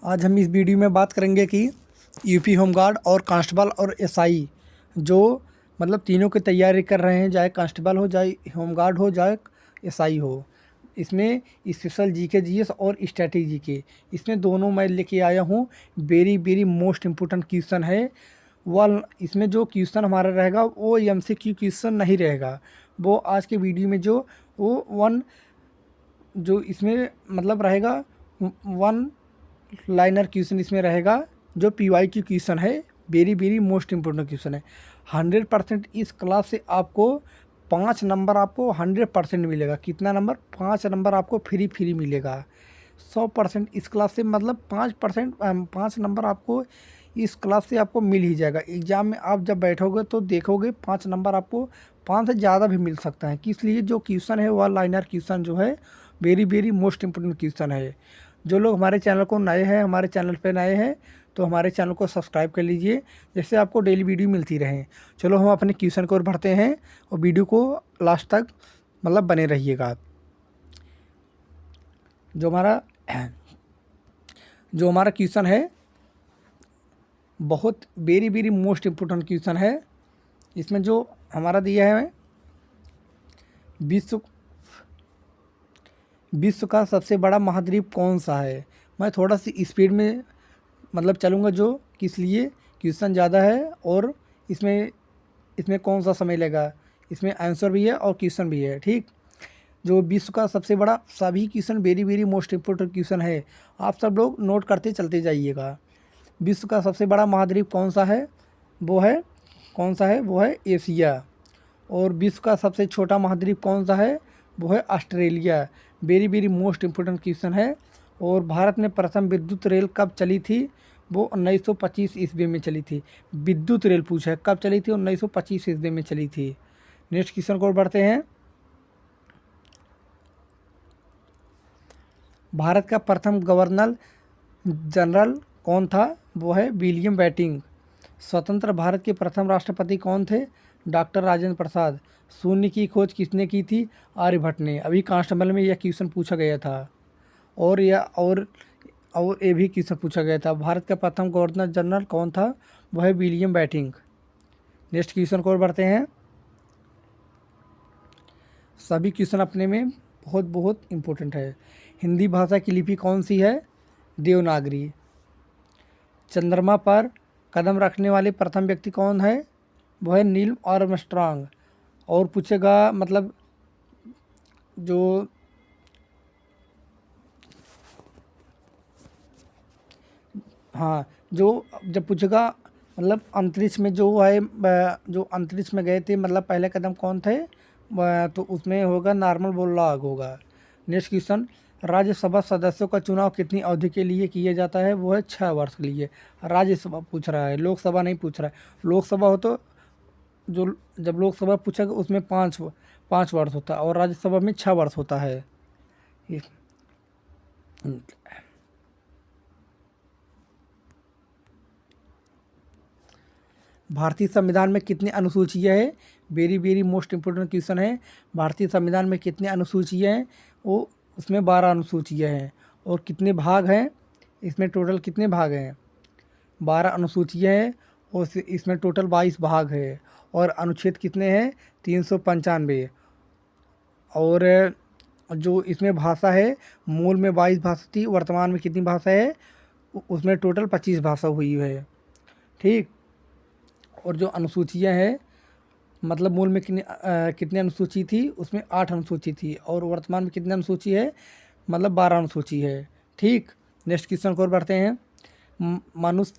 आज हम इस वीडियो में बात करेंगे कि यूपी होमगार्ड और कांस्टेबल और एसआई जो मतलब तीनों की तैयारी कर रहे हैं, चाहे कांस्टेबल हो, चाहे होमगार्ड हो, चाहे एसआई हो। इसमें स्पेशल जीके जीएस और स्ट्रैटेजी के इसमें दोनों मैं लेके आया हूँ। Very very most important question है। वह इसमें जो क्वेश्चन हमारा रहेगा वो एमसीक्यू क्वेश्चन नहीं रहेगा। वो आज के वीडियो में जो वो वन जो इसमें मतलब रहेगा वन लाइनर क्वेश्चन इसमें रहेगा, जो पीवाई की क्वेश्चन है। Very very most important question है। 100% इस क्लास से आपको 5 नंबर आपको 100% मिलेगा। कितना नंबर? 5 नंबर आपको फ्री मिलेगा। 100% इस क्लास से मतलब 5 नंबर आपको इस क्लास से आपको मिल ही जाएगा। एग्ज़ाम में आप जब बैठोगे तो देखोगे 5 नंबर आपको 5 से ज़्यादा भी मिल सकता है। किस लिए? जो क्वेश्चन है वह लाइनर क्वेश्चन जो है very very most important question है। जो लोग हमारे चैनल को नए हैं, हमारे चैनल पे नए हैं, तो हमारे चैनल को सब्सक्राइब कर लीजिए, जिससे आपको डेली वीडियो मिलती रहे। चलो हम अपने क्वेश्चन को बढ़ते हैं और वीडियो को लास्ट तक मतलब बने रहिएगा। जो हमारा क्वेश्चन है बहुत very very most important question है। इसमें जो हमारा दिया है विश्व का सबसे बड़ा महाद्वीप कौन सा है। मैं थोड़ा सी स्पीड में मतलब चलूँगा, जो किस लिए क्वेश्चन ज़्यादा है और इसमें इसमें कौन सा समय लेगा। इसमें आंसर भी है और क्वेश्चन भी है। ठीक, जो विश्व का सबसे बड़ा, सभी question very very most important question है। आप सब लोग नोट करते चलते जाइएगा। विश्व का सबसे बड़ा महाद्वीप कौन सा है? वो है एशिया। और विश्व का सबसे छोटा महाद्वीप कौन सा है? वो है Australia. Very very most important question है। और भारत में प्रथम विद्युत रेल कब चली थी? वो 1925 ईस्वी में चली थी। विद्युत रेल पूछा है, कब चली थी? 1925 ईस्वी में चली थी। नेक्स्ट क्वेश्चन को बढ़ते हैं। भारत का प्रथम गवर्नर जनरल कौन था? वो है विलियम बेंटिंक। स्वतंत्र भारत के प्रथम राष्ट्रपति कौन थे? डॉक्टर राजेंद्र प्रसाद। शून्य की खोज किसने की थी? आर्यभट्ट ने। अभी कांस्टेबल में यह क्वेश्चन पूछा गया था। और ये भी क्वेश्चन पूछा गया था। भारत का प्रथम गवर्नर जनरल कौन था? वह है विलियम बेंटिक। नेक्स्ट क्वेश्चन को बढ़ते हैं। सभी क्वेश्चन अपने में बहुत बहुत इम्पोर्टेंट है। हिंदी भाषा की लिपि कौन सी है? देवनागरी। चंद्रमा पर कदम रखने वाले प्रथम व्यक्ति कौन है? वह है नील आर्मस्ट्रांग। और पूछेगा मतलब जो हाँ, जो जब पूछेगा मतलब अंतरिक्ष में जो है जो अंतरिक्ष में गए थे मतलब पहले कदम कौन थे, तो उसमें होगा नॉर्मल बोरलॉग होगा। Next question. राज्यसभा सदस्यों का चुनाव कितनी अवधि के लिए किया जाता है? वो है 6 वर्ष के लिए। राज्यसभा पूछ रहा है, लोकसभा नहीं पूछ रहा है। लोकसभा हो तो जो जब लोकसभा पूछेगा उसमें 5 वर्ष होता है और राज्यसभा में 6 वर्ष होता है। भारतीय संविधान में कितनी अनुसूचियाँ हैं? Very very most important question है। भारतीय संविधान में कितनी अनुसूचियाँ हैं? वो उसमें 12 अनुसूचियाँ हैं। और कितने भाग हैं? इसमें टोटल कितने भाग हैं? 12 अनुसूचियाँ हैं और इसमें टोटल 22 भाग है। और अनुच्छेद कितने हैं? 395। और जो इसमें भाषा है, मूल में 22 भाषा थी, वर्तमान में कितनी भाषा है? उसमें टोटल 25 भाषा हुई है। ठीक। और जो अनुसूचियाँ हैं मतलब मूल में कितनी अनुसूची थी? उसमें 8 अनुसूची थी। और वर्तमान में कितनी अनुसूची है? मतलब 12 अनुसूची है। ठीक। नेक्स्ट क्वेश्चन को बढ़ते हैं। मनुष्य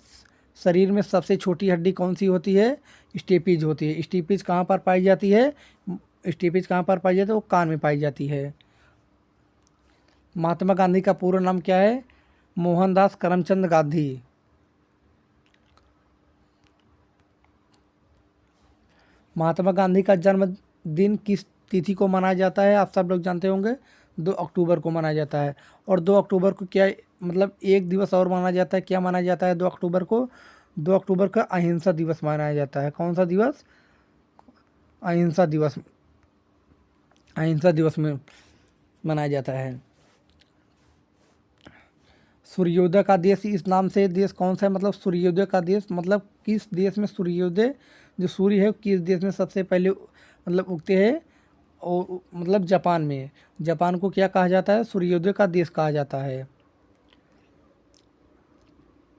शरीर में सबसे छोटी हड्डी कौन सी होती है? स्टेपीज होती है। स्टेपीज कहाँ पर पाई जाती है? स्टेपीज कहाँ पर पाई जाती है? वो कान में पाई जाती है। महात्मा गांधी का पूरा नाम क्या है? मोहनदास करमचंद गांधी। महात्मा गांधी का जन्मदिन किस तिथि को मनाया जाता है? आप सब लोग जानते होंगे, 2 अक्टूबर को मनाया जाता है। और 2 अक्टूबर को क्या मतलब एक दिवस और मनाया जाता है? क्या मनाया जाता है 2 अक्टूबर को? 2 अक्टूबर का अहिंसा दिवस मनाया जाता है। कौन सा दिवस? अहिंसा दिवस। अहिंसा दिवस में मनाया जाता है। सूर्योदय का देश इस नाम से देश कौन सा है? मतलब सूर्योदय का देश मतलब किस देश में सूर्योदय जो सूर्य है किस देश में सबसे पहले मतलब उगते हैं? और मतलब जापान में। जापान को क्या कहा जाता है? सूर्योदय का देश कहा जाता है।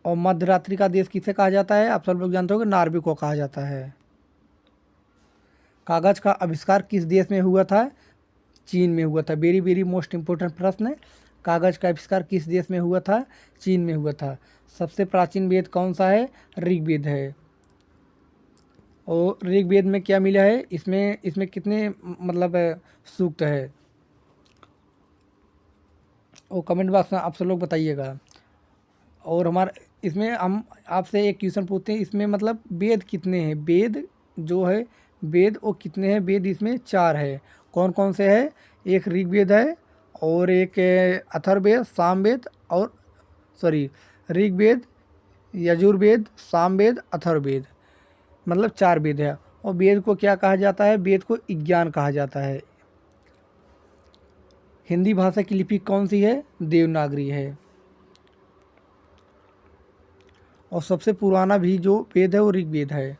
और मध्यरात्रि का देश किसे कहा जाता है? आप सब लोग जानते हो कि नॉर्वे को कहा जाता है। कागज का आविष्कार किस देश में हुआ था? चीन में हुआ था। वेरी वेरी मोस्ट इम्पोर्टेंट प्रश्न है। कागज का आविष्कार किस देश में हुआ था? चीन में हुआ था। सबसे प्राचीन वेद कौन सा है? ऋग्वेद है। और ऋग्वेद में क्या मिला है? इसमें इसमें कितने मतलब सूक्त है? वो कमेंट बॉक्स में आप सब लोग बताइएगा। और हमारे इसमें हम आपसे एक क्वेश्चन पूछते हैं, इसमें मतलब वेद कितने हैं? वेद जो है वेद वो कितने हैं? वेद इसमें 4 है। कौन कौन से है? एक ऋग्वेद है और एक अथर्ववेद, सामवेद और सॉरी ऋग्वेद, यजुर्वेद, सामवेद, अथर्ववेद, मतलब 4 वेद है। और वेद को क्या कहा जाता है? वेद को विज्ञान कहा जाता है। हिंदी भाषा की लिपि कौन सी है? देवनागरी है। और सबसे पुराना भी जो वेद है वो ऋग्वेद है।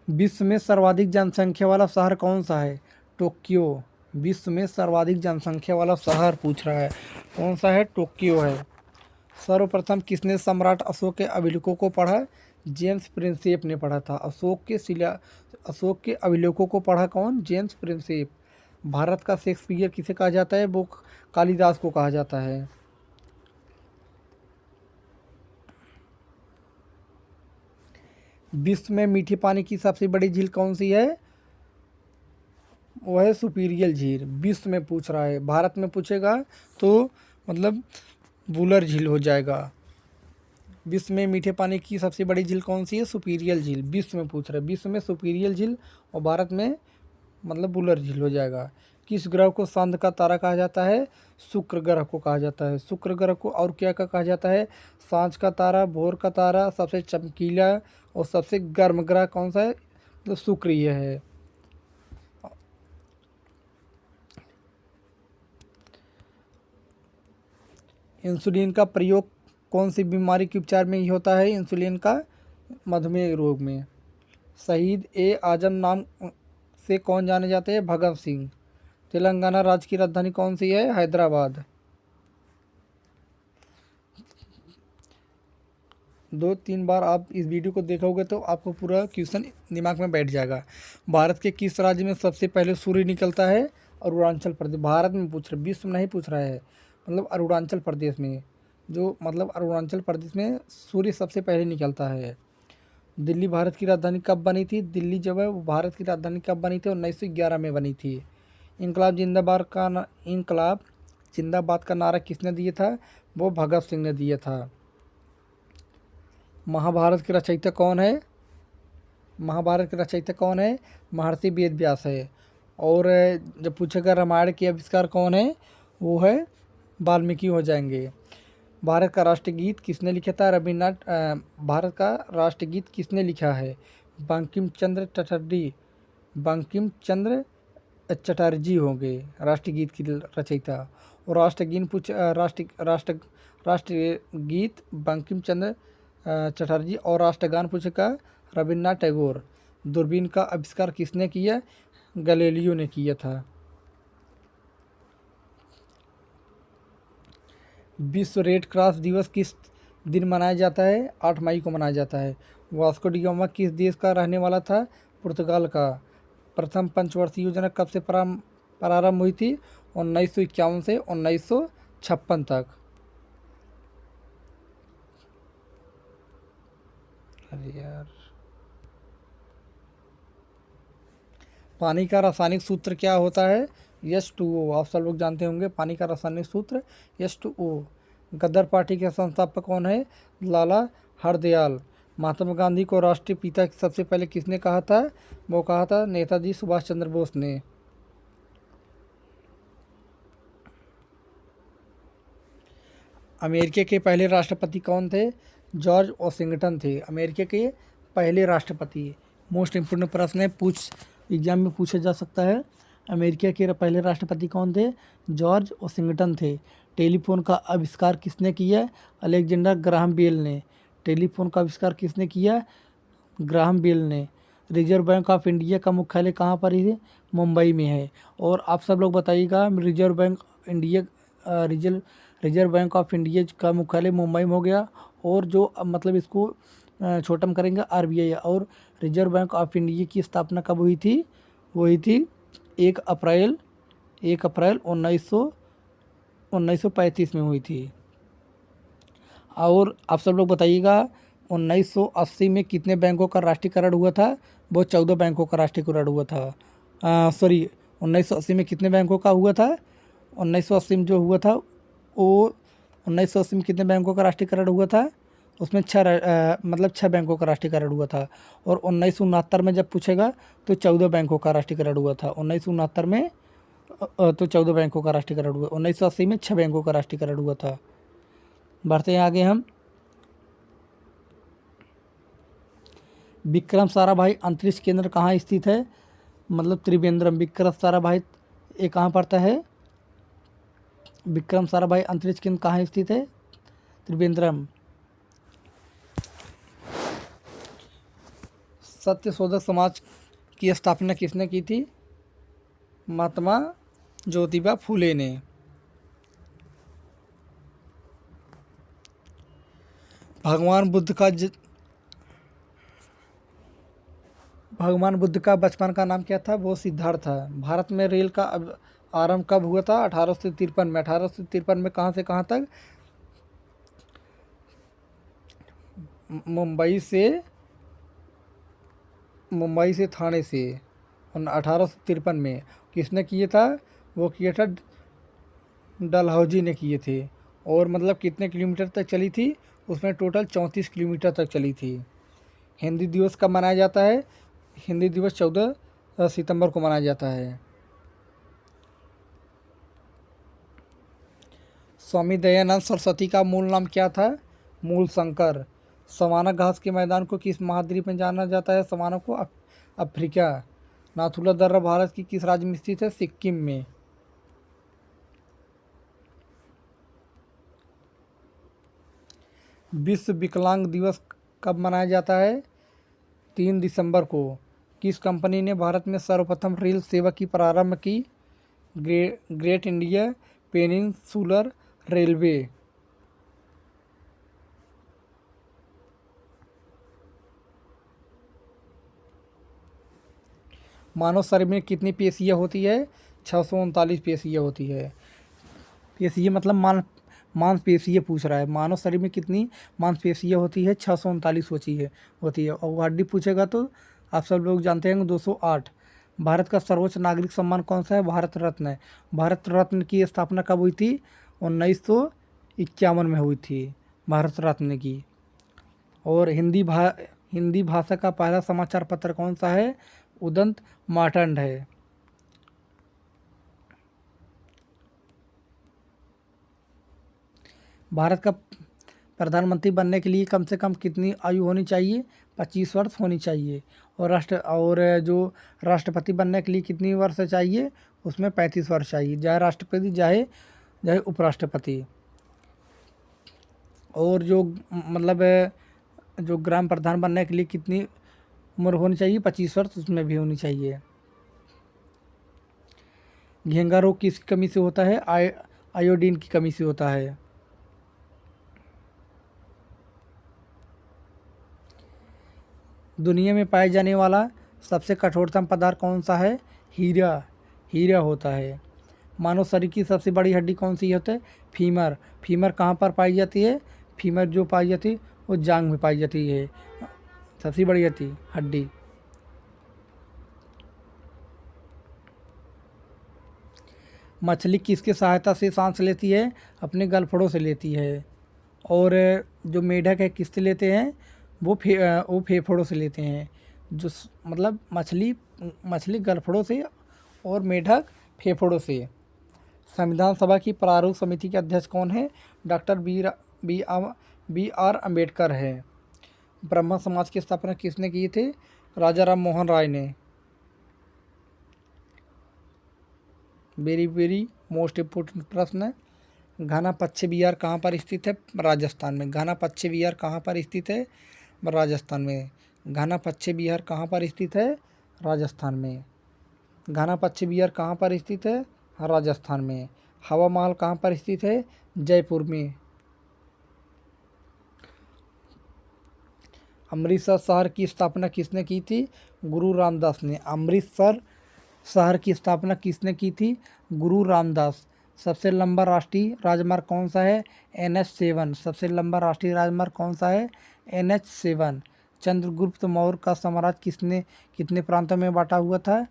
विश्व में सर्वाधिक जनसंख्या वाला शहर कौन सा है? टोक्यो। विश्व में सर्वाधिक जनसंख्या वाला शहर पूछ रहा है, कौन सा है? टोक्यो है। सर्वप्रथम किसने सम्राट अशोक के अभिलेखों को पढ़ा? जेम्स प्रिंसेप ने पढ़ा था। अशोक के अभिलेखों को पढ़ा कौन? James Prinsep. भारत का शेक्सपियर किसे कहा जाता है? वो कालिदास को कहा जाता है। विश्व में मीठे पानी की सबसे बड़ी झील कौन सी है? वो है सुपीरियल झील। विश्व में पूछ रहा है, भारत में पूछेगा तो मतलब वुलर झील हो जाएगा। विश्व में मीठे पानी की सबसे बड़ी झील कौन सी है? सुपीरियल झील। विश्व में पूछ रहा है, विश्व में सुपीरियल झील और भारत में मतलब वुलर झील हो जाएगा। किस ग्रह को चांद का तारा कहा जाता है? शुक्र ग्रह को कहा जाता है। शुक्र ग्रह को और क्या कहा जाता है? सांझ का तारा, भोर का तारा, सबसे चमकीला और सबसे गर्म ग्रह कौन सा है? तो शुक्र ही है। इंसुलिन का प्रयोग कौन सी बीमारी के उपचार में ही होता है? इंसुलिन का मधुमेह रोग में। शहीद ए आजम नाम से कौन जाने जाते हैं? भगत सिंह। तेलंगाना राज्य की राजधानी कौन सी है? हैदराबाद। 2-3 बार आप इस वीडियो को देखोगे तो आपको पूरा क्वेश्चन दिमाग में बैठ जाएगा। भारत के किस राज्य में सबसे पहले सूर्य निकलता है? अरुणाचल प्रदेश। भारत में पूछ रहे, विश्व में नहीं पूछ रहा है। मतलब अरुणाचल प्रदेश में, जो मतलब अरुणाचल प्रदेश में सूर्य सबसे पहले निकलता है। दिल्ली भारत की राजधानी कब बनी थी? दिल्ली जब है वो भारत की राजधानी कब बनी थी? 1911 में बनी थी। इंकलाब जिंदाबाद का नारा किसने दिया था? वो भगत सिंह ने दिया था। महाभारत के रचयिता कौन है? महाभारत के रचयिता कौन है? महर्षि वेद व्यास है। और जब पूछेगा रामायण के आविष्कार कौन है? वो है वाल्मीकि हो जाएंगे। भारत का राष्ट्रगीत किसने लिखा था? रविन्द्रनाथ। भारत का राष्ट्रगीत किसने लिखा है? बंकिम चंद्र चटर्जी। बंकिम चंद्र चटर्जी होंगे राष्ट्रगीत की रचयिता। और राष्ट्रगीत बंकिम चंद्र चटर्जी और राष्ट्रगान पूछेगा रविन्द्रनाथ टैगोर। दूरबीन का आविष्कार किसने किया? गैलीलियो ने किया था। विश्व रेड क्रॉस दिवस किस दिन मनाया जाता है? 8 मई को मनाया जाता है। वास्को डी गामा किस देश का रहने वाला था? पुर्तगाल का। प्रथम पंचवर्षीय योजना कब से प्रारंभ हुई थी? 1951 से 1956 तक। अरे यार, पानी का रासायनिक सूत्र क्या होता है? H2O। आप सब लोग जानते होंगे पानी का रासायनिक सूत्र H2O। गदर पार्टी के संस्थापक कौन है? लाला हरदयाल। महात्मा गांधी को राष्ट्रीय पिता सबसे पहले किसने कहा था? वो कहा था नेताजी सुभाष चंद्र बोस ने। अमेरिका के पहले राष्ट्रपति कौन थे? जॉर्ज वॉशिंगटन थे अमेरिका के पहले राष्ट्रपति। मोस्ट इम्पोर्टेंट प्रश्न है, एग्जाम में पूछा जा सकता है। अमेरिका के पहले राष्ट्रपति कौन थे? जॉर्ज वॉशिंगटन थे। टेलीफोन का आविष्कार किसने किया? अलेक्जेंडर ग्राहम बेल ने। टेलीफोन का आविष्कार किसने किया? ग्राहम बेल ने। रिजर्व बैंक ऑफ इंडिया का मुख्यालय कहाँ पर है? मुंबई में है। और आप सब लोग बताइएगा, reserve bank India reserve bank of India का मुख्यालय मुंबई में हो गया, और जो मतलब इसको छोटा में करेंगे आरबीआई। और रिजर्व बैंक ऑफ इंडिया की स्थापना कब हुई थी? वही थी 1 अप्रैल 1935 में हुई थी। और आप सब लोग बताइएगा, 1980 में कितने बैंकों का राष्ट्रीयकरण हुआ था? वो 14 बैंकों का राष्ट्रीयकरण हुआ था। सॉरी, 1980 में कितने बैंकों का हुआ था? 1980 में जो हुआ था वो 1980 में कितने बैंकों का राष्ट्रीयकरण हुआ था? उसमें मतलब 6 बैंकों का राष्ट्रीयकरण हुआ था। और 1969 में जब पूछेगा तो 14 बैंकों का राष्ट्रीयकरण हुआ था। 1969 में तो 14 बैंकों का राष्ट्रीयकरण हुआ। 1980 में 6 बैंकों का राष्ट्रीयकरण हुआ था। बढ़ते हैं आगे हम। विक्रम साराभाई अंतरिक्ष केंद्र कहाँ स्थित है? मतलब त्रिवेंद्रम। विक्रम साराभाई ये कहाँ पड़ता है? विक्रम साराभाई अंतरिक्ष केंद्र कहाँ स्थित है? त्रिवेंद्रम। सत्यशोधक समाज की स्थापना किसने की थी? महात्मा ज्योतिबा फूले ने। भगवान बुद्ध का बचपन का नाम क्या था? वो सिद्धार्थ था। भारत में रेल का आरंभ कब हुआ था? 1853 में। 1853 में कहाँ से कहाँ तक? मुंबई से थाने से। 1853 में किसने किया था? वो किया था डलहौजी ने किए थे। और मतलब कितने किलोमीटर तक चली थी? उसमें टोटल 34 किलोमीटर तक चली थी। हिंदी दिवस कब मनाया जाता है? हिंदी दिवस 14 सितंबर को मनाया जाता है। स्वामी दयानंद सरस्वती का मूल नाम क्या था? मूल शंकर। सवाना घास के मैदान को किस महाद्वीप में जाना जाता है? सवाना को अफ्रीका। नाथुला दर्रा भारत की किस राज्य में स्थित है? सिक्किम में। विश्व विकलांग दिवस कब मनाया जाता है? 3 दिसंबर को। किस कंपनी ने भारत में सर्वप्रथम रेल सेवा की प्रारंभ की? Great India peninsular railway. मानव शरीर में कितनी पेशियाँ होती है? 639 पेशियाँ होती है। पेशियाँ मतलब मांसपेशियाँ पूछ रहा है। मानव शरीर में कितनी मांसपेशियाँ होती है? 639 होती है। और हड्डी पूछेगा तो आप सब लोग जानते हैं 208। भारत का सर्वोच्च नागरिक सम्मान कौन सा है? भारत रत्न है। भारत रत्न की स्थापना कब हुई थी? 1951 में हुई थी भारत रत्न की। और हिंदी भाषा का पहला समाचार पत्र कौन सा है? उदंत मार्तंड है। भारत का प्रधानमंत्री बनने के लिए कम से कम कितनी आयु होनी चाहिए? 25 वर्ष होनी चाहिए। और जो राष्ट्रपति बनने के लिए कितनी वर्ष चाहिए? उसमें 35 वर्ष चाहिए, चाहे राष्ट्रपति चाहे उपराष्ट्रपति। और जो मतलब जो ग्राम प्रधान बनने के लिए कितनी उम्र होनी चाहिए? 25 वर्ष उसमें भी होनी चाहिए। घेंगा रोग किस कमी से होता है? आयोडीन की कमी से होता है। दुनिया में पाए जाने वाला सबसे कठोरतम पदार्थ कौन सा है? हीरा होता है। मानव शरीर की सबसे बड़ी हड्डी कौन सी होती है? फीमर। फीमर कहाँ पर पाई जाती है? फीमर जो पाई जाती है वो जांघ में पाई जाती है, सबसे बड़ी हड्डी। मछली किसकी सहायता से सांस लेती है? अपने गलफड़ों से लेती है। और जो मेढक है किससे लेते हैं? वो फेफड़ों से लेते हैं। जो मतलब मछली गलफड़ों से और मेढक फेफड़ों से। संविधान सभा की प्रारूप समिति के अध्यक्ष कौन है? डॉक्टर बी आर अम्बेडकर है। ब्राह्मण समाज की स्थापना किसने की थी? राजा राम मोहन राय ने। वेरी वेरी मोस्ट इम्पोर्टेंट प्रश्न है। घाना पश्चिम बिहार कहाँ पर स्थित है? राजस्थान में। घाना पश्चिम बिहार कहाँ पर स्थित है? राजस्थान में। घाना पश्चिम बिहार कहाँ पर स्थित है? राजस्थान में। घाना पश्चिम बिहार कहाँ पर स्थित है? राजस्थान में। हवा महल कहाँ पर स्थित है? जयपुर में। अमृतसर शहर की स्थापना किसने की थी? गुरु रामदास ने। अमृतसर शहर की स्थापना किसने की थी? गुरु रामदास। सबसे लंबा राष्ट्रीय राजमार्ग कौन सा है? NH7। सबसे लंबा राष्ट्रीय राजमार्ग कौन सा है? NH7। चंद्रगुप्त मौर्य का साम्राज्य कितने प्रांतों में बांटा हुआ था?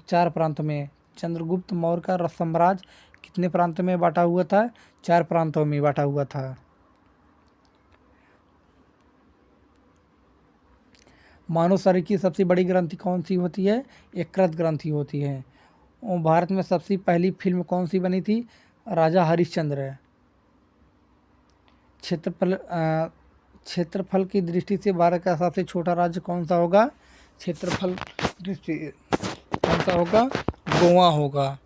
4 प्रांतों में। चंद्रगुप्त मौर्य का साम्राज्य कितने प्रांतों में बांटा हुआ था? 4 प्रांतों में बांटा हुआ था। मानव शरीर की सबसे बड़ी ग्रंथि कौन सी होती है? यकृत ग्रंथि होती है। और भारत में सबसे पहली फिल्म कौन सी बनी थी? राजा हरिश्चंद्र। क्षेत्रफल की दृष्टि से भारत का सबसे छोटा राज्य कौन सा होगा? क्षेत्रफल दृष्टि कौन सा होगा? गोवा होगा।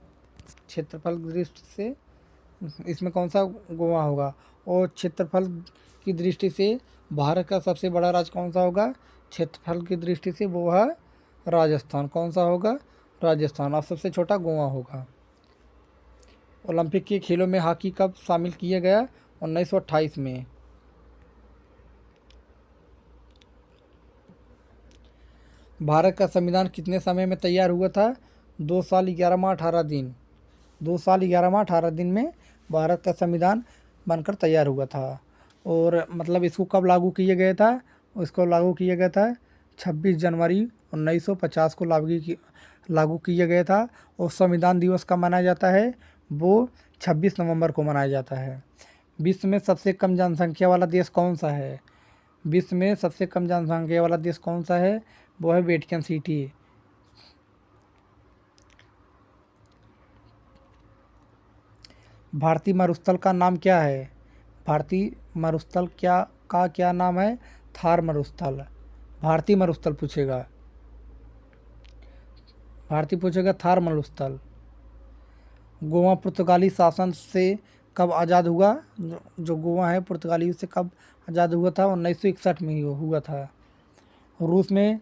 क्षेत्रफल की दृष्टि से इसमें कौन सा? गोवा होगा। और क्षेत्रफल की दृष्टि से भारत का सबसे बड़ा राज्य कौन सा होगा? क्षेत्रफल की दृष्टि से वो है राजस्थान। कौन सा होगा? राजस्थान। और सबसे छोटा गोवा होगा। ओलंपिक के खेलों में हॉकी कब शामिल किया गया? 1928 में। भारत का संविधान कितने समय में तैयार हुआ था? 2 साल 11 माह 18 दिन। 2 साल 11 माह 18 दिन में भारत का संविधान बनकर तैयार हुआ था। और मतलब इसको कब लागू किया गया था? इसको लागू किया गया था 26 जनवरी 1950 को लागू किया गया था। और संविधान दिवस कब मनाया जाता है? वो 26 नवंबर को मनाया जाता है। विश्व में सबसे कम जनसंख्या वाला देश कौन सा है? विश्व में सबसे कम जनसंख्या वाला देश कौन सा है? वो है वेटिकन सिटी। भारतीय मरुस्थल का नाम क्या है? भारतीय मरुस्थल क्या नाम है? थार मरुस्थल। भारतीय मरुस्थल पूछेगा। भारतीय पूछेगा थार मरुस्थल। गोवा पुर्तगाली शासन से कब आज़ाद हुआ? जो गोवा है पुर्तगालियों से कब आज़ाद हुआ था? 1961 में ही हुआ था। रूस में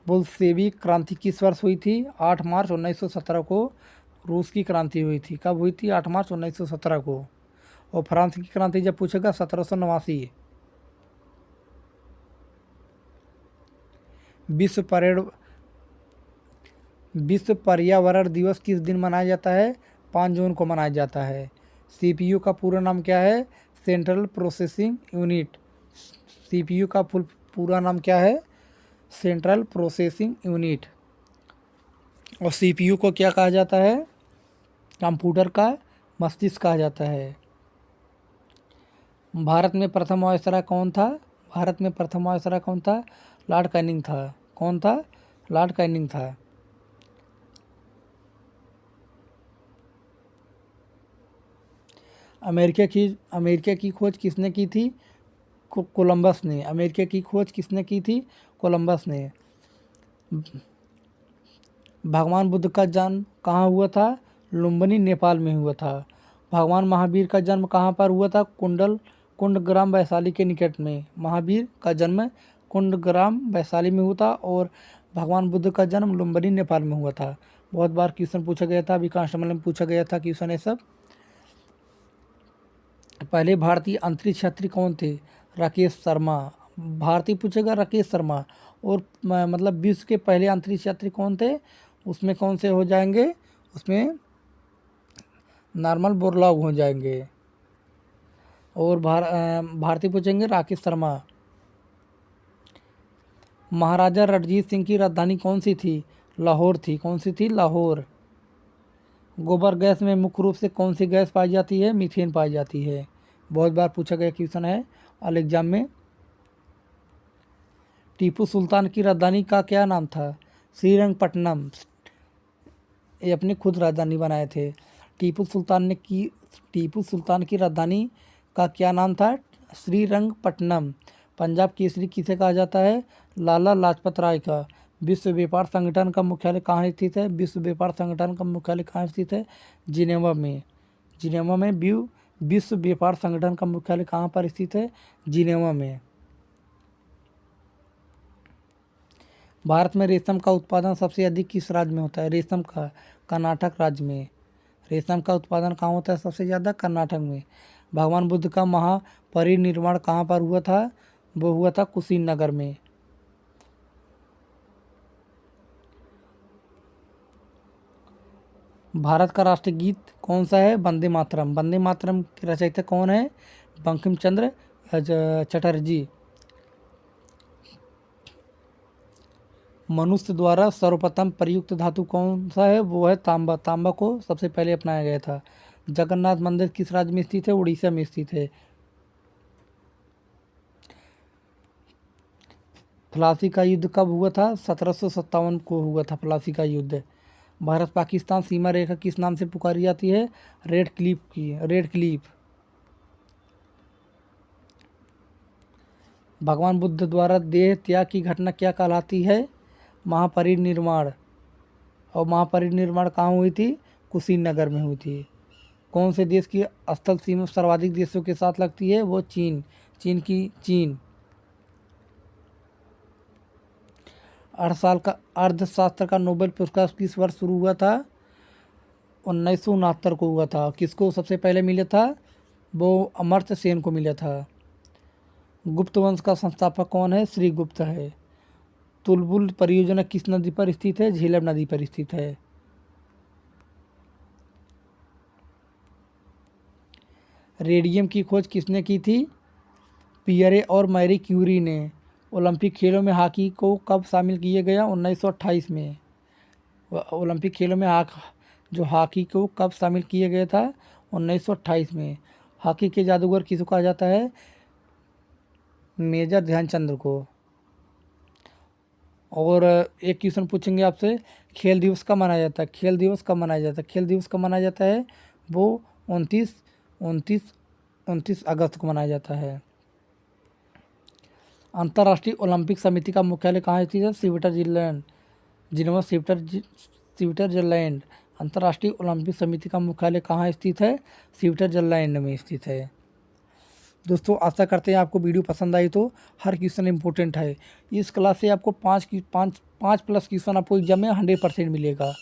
बोल्शेविक क्रांति किस वर्ष हुई थी? 8 मार्च 1917 को रूस की क्रांति हुई थी। कब हुई थी? 8 मार्च 1917 को। और फ्रांस की क्रांति जब पूछेगा 1789। विश्व पर्यावरण दिवस किस दिन मनाया जाता है? 5 जून को मनाया जाता है। CPU का पूरा नाम क्या है? Central processing unit. CPU का पूरा नाम क्या है? Central processing unit. और CPU को क्या कहा जाता है? कंप्यूटर का मस्तिष्क कहा जाता है। भारत में प्रथम वायसराय कौन था? भारत में प्रथम वायसराय कौन था? लॉर्ड कैनिंग था। कौन था? लॉर्ड कैनिंग था। अमेरिका की खोज किसने की थी? कोलंबस ने। अमेरिका की खोज किसने की थी? कोलंबस ने। भगवान बुद्ध का जन्म कहाँ हुआ था? लुम्बिनी नेपाल में हुआ था। भगवान महावीर का जन्म कहाँ पर हुआ था? कुंडग्राम वैशाली के निकट में। महावीर का जन्म कुंडग्राम वैशाली में हुआ था। और भगवान बुद्ध का जन्म लुम्बिनी नेपाल में हुआ था। बहुत बार क्वेश्चन पूछा गया था, अभी कांस्टेबल में पूछा गया था क्वेश्चन है सब। पहले भारतीय अंतरिक्ष यात्री कौन थे? राकेश शर्मा। भारतीय पूछेगा राकेश शर्मा। और मतलब विश्व के पहले अंतरिक्ष यात्री कौन थे? उसमें कौन से हो जाएंगे? उसमें नॉर्मल बोरलॉग हो जाएंगे। और भारतीय पूछेंगे राकेश शर्मा। महाराजा रणजीत सिंह की राजधानी कौन सी थी? लाहौर थी। कौन सी थी? लाहौर। गोबर गैस में मुख्य रूप से कौन सी गैस पाई जाती है? मीथेन पाई जाती है। बहुत बार पूछा गया क्वेश्चन है ऑल एग्जाम में। टीपू सुल्तान की राजधानी का क्या नाम था? श्रीरंगपट्टनम। ये अपनी खुद राजधानी बनाए थे। टीपू सुल्तान की राजधानी का क्या नाम था? श्रीरंगपट्टनम। पंजाब केसरी किसे कहा जाता है? लाला लाजपत राय का। विश्व व्यापार संगठन का मुख्यालय कहाँ स्थित है? विश्व व्यापार संगठन का मुख्यालय कहाँ स्थित है? जिनेवा में। जिनेवा में विश्व व्यापार संगठन का मुख्यालय कहाँ पर स्थित है? जिनेवा में। भारत में रेशम का उत्पादन सबसे अधिक किस राज्य में होता है? रेशम का कर्नाटक राज्य में। रेशम का उत्पादन कहाँ होता है सबसे ज़्यादा? कर्नाटक में। भगवान बुद्ध का महापरिनिर्वाण कहाँ पर हुआ था? वो हुआ था कुशीनगर में। भारत का राष्ट्रीय गीत कौन सा है? वंदे मातरम। वंदे मातरम के रचयिता कौन है? बंकिम चंद्र चटर्जी। मनुष्य द्वारा सर्वप्रथम प्रयुक्त धातु कौन सा है? वो है तांबा। तांबा को सबसे पहले अपनाया गया था। जगन्नाथ मंदिर किस राज्य में स्थित है? उड़ीसा में स्थित है। प्लासी का युद्ध कब हुआ था? 1757 को हुआ था प्लासी का युद्ध। भारत पाकिस्तान सीमा रेखा किस नाम से पुकारी जाती है? Red Cliff. भगवान बुद्ध द्वारा देह त्याग की घटना क्या कहलाती है? महापरिनिर्वाण। और महापरिनिर्वाण कहाँ हुई थी? कुशीनगर में हुई थी। कौन से देश की स्थल सीमा सर्वाधिक देशों के साथ लगती है? वो चीन। चीन। अर्थशास्त्र का नोबेल पुरस्कार किस वर्ष शुरू हुआ था? 1969 को हुआ था। किसको सबसे पहले मिला था? वो अमर्त्य सेन को मिला था। गुप्त वंश का संस्थापक कौन है? श्री गुप्त है। तुलबुल परियोजना किस नदी पर स्थित है? झेलम नदी पर स्थित है। रेडियम की खोज किसने की थी? पियरे और मैरी क्यूरी ने। ओलंपिक खेलों में हॉकी को कब शामिल किया गया? 1928 में। ओलंपिक खेलों में हॉकी को कब शामिल किया गया था? 1928 में। हॉकी के जादूगर किसको कहा जाता है? मेजर ध्यानचंद को। और एक क्वेश्चन पूछेंगे आपसे, खेल दिवस कब मनाया जाता है? खेल दिवस कब मनाया जाता है? वो 29 अगस्त को मनाया जाता है। अंतर्राष्ट्रीय ओलंपिक समिति का मुख्यालय कहाँ स्थित है? स्विट्जरलैंड। Geneva Switzerland. अंतर्राष्ट्रीय ओलंपिक समिति का मुख्यालय कहाँ स्थित है? स्विट्जरलैंड में स्थित है। दोस्तों आशा करते हैं आपको वीडियो पसंद आई। तो हर क्वेश्चन इंपॉर्टेंट है। इस क्लास से आपको पाँच प्लस क्वेश्चन आपको एग्जाम में 100% मिलेगा।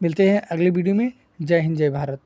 मिलते हैं अगले वीडियो में। जय हिंद, जय भारत।